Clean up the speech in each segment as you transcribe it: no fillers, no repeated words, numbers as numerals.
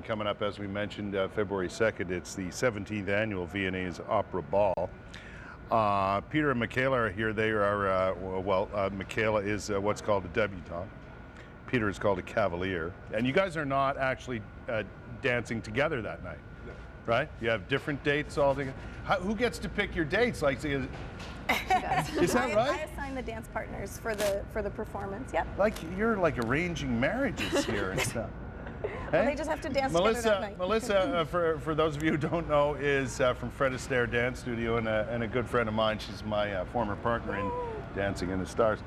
Coming up, as we mentioned, February 2nd, it's the 17th annual Viennese Opera Ball. Peter and Mikayla are here. They are, Mikayla is what's called a debutante. Peter is called a cavalier. And you guys are not actually dancing together that night, right? You have different dates all together. Who gets to pick your dates? Like, is that right? I assign the dance partners for the performance. Yep. Like you're like arranging marriages here and stuff. Well, they just have to dance together that night. Melissa, for those of you who don't know, is from Astaire Dance Studio and a good friend of mine. She's my former partner in Dancing in the Stars.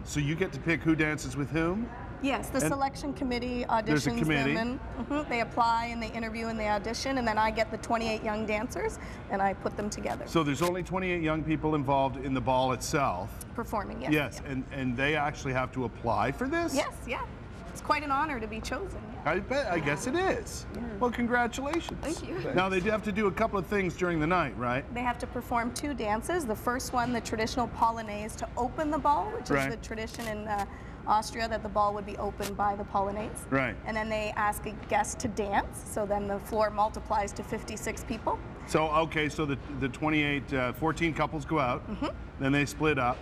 So you get to pick who dances with whom? Yes, the selection committee auditions them, and they apply and they interview and they audition, and then I get the 28 young dancers and I put them together. So there's only 28 young people involved in the ball itself. Performing, yes. Yes, yeah. and they actually have to apply for this? Yes, yeah. It's quite an honor to be chosen. Yeah. I guess it is. Yeah. Well, congratulations. Thank you. Now, they do have to do a couple of things during the night, right? They have to perform 2 dances. The first one, the traditional Polonaise to open the ball, which is the tradition in Austria that the ball would be opened by the Polonaise. Right. And then they ask a guest to dance, so then the floor multiplies to 56 people. So, okay, so the 28, 14 couples go out, then they split up,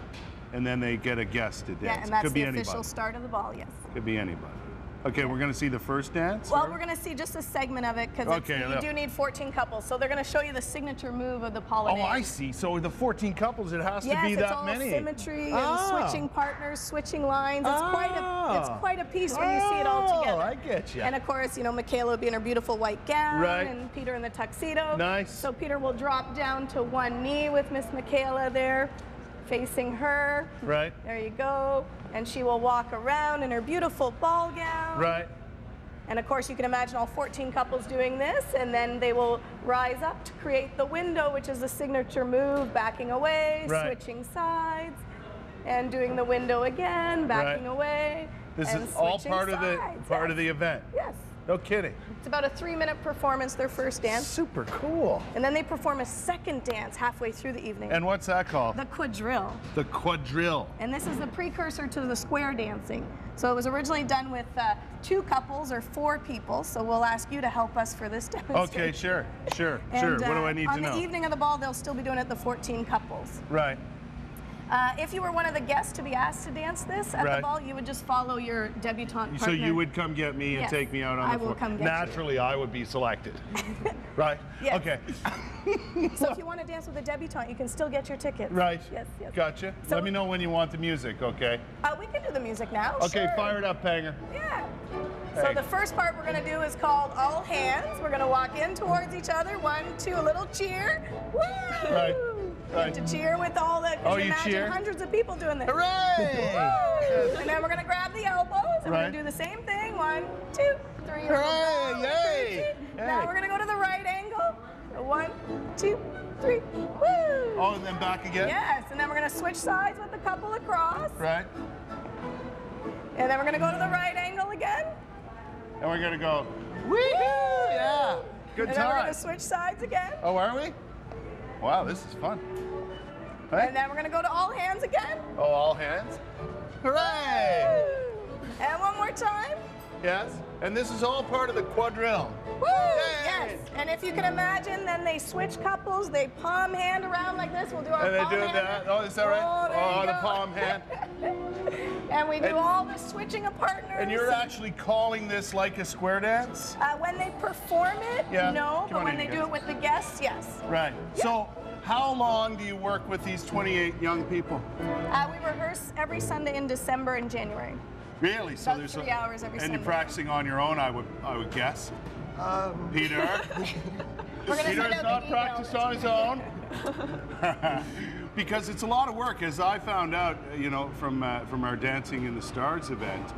and then they get a guest to dance. Yeah, and that's the official start of the ball, yes. Could be anybody. Okay, we're going to see the first dance? Well, we're going to see just a segment of it because you do need 14 couples. So they're going to show you the signature move of the Polonaise. Oh, I see. So the 14 couples, it has to be that many. Yes, it's all symmetry and switching partners, switching lines. It's quite a piece when you see it all together. Oh, I get you. And of course, you know, Mikayla will be in her beautiful white gown, and Peter in the tuxedo. Nice. So Peter will drop down to one knee with Miss Mikayla there, facing her. Right. There you go. And she will walk around in her beautiful ball gown. Right. And of course, you can imagine all 14 couples doing this, and then they will rise up to create the window, which is the signature move, backing away, switching sides, and doing the window again, backing away. This is all part of the event. Yes. No kidding. It's about a 3-minute performance, their first dance. Super cool. And then they perform a second dance halfway through the evening. And what's that called? The quadrille. The quadrille. And this is the precursor to the square dancing. So it was originally done with 2 couples or 4 people. So we'll ask you to help us for this demonstration. Okay, sure. And, what do I need to know? On the evening of the ball, they'll still be doing it, the 14 couples. Right. If you were one of the guests to be asked to dance this at the ball, you would just follow your debutante partner. So you would come get me and take me out on the floor. I will come get Naturally, I would be selected. Right? Yes. Okay. So if you want to dance with a debutante, you can still get your tickets. Right. Yes. Gotcha. So let me know when you want the music, okay? We can do the music now. Okay, sure. fire it up, Panger. Yeah. So the first part we're going to do is called All Hands. We're going to walk in towards each other. 1, 2, a little cheer. Woo! Right. Right. To cheer with all the, you cheer? Hundreds of people doing this. Hooray! And then we're going to grab the elbows and we're going to do the same thing. 1, 2, 3. Hooray! Yay! Now we're going to go to the right angle. 1, 2, 3. Woo! Oh, and then back again? Yes, and then we're going to switch sides with the couple across. Right. And then we're going to go to the right angle again. And we're going to go, woo-hoo! Yeah. Good time. And then we're going to switch sides again. Oh, are we? Wow, this is fun. Hey? And then we're going to go to all hands again. Oh, all hands? Hooray! Woo! And one more time. Yes, and this is all part of the quadrille. Woo! Yes, and if you can imagine, then they switch couples, they palm hand around like this. We'll do our palm hand. That. Oh, is that right? Oh, the palm hand. And we do all the switching of partners. And you're actually calling this like a square dance? When they perform it, no, but when they do it with the guests, yes. Right. Yeah. So how long do you work with these 28 young people? We rehearse every Sunday in December and January. Really? So there's 3 hours every Sunday. And you're practicing on your own, I would guess. Peter. Peter's not practiced on his own. Because it's a lot of work, as I found out, you know, from our Dancing in the Stars event,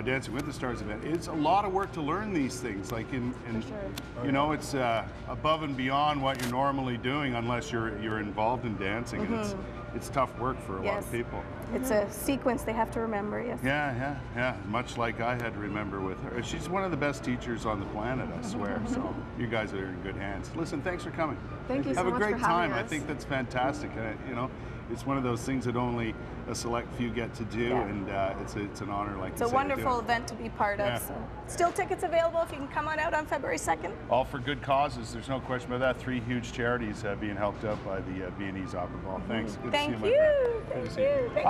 Dancing with the Stars event. It's a lot of work to learn these things. Like you know, it's above and beyond what you're normally doing, unless you're involved in dancing. And it's tough work for a lot of people. It's a sequence they have to remember, yes. Yeah. Much like I had to remember with her. She's one of the best teachers on the planet, I swear. So you guys are in good hands. Listen, thanks for coming. Thank you so much for having us. Have a great time. I think that's fantastic. You know, it's one of those things that only a select few get to do, and it's an honor. Like it's a wonderful event to be part of. So. Still tickets available if you can come on out on February 2nd. All for good causes. There's no question about that. 3 huge charities being helped out by the Viennese Opera Ball. Thanks. Good Thank to see you, my friend. Thank you.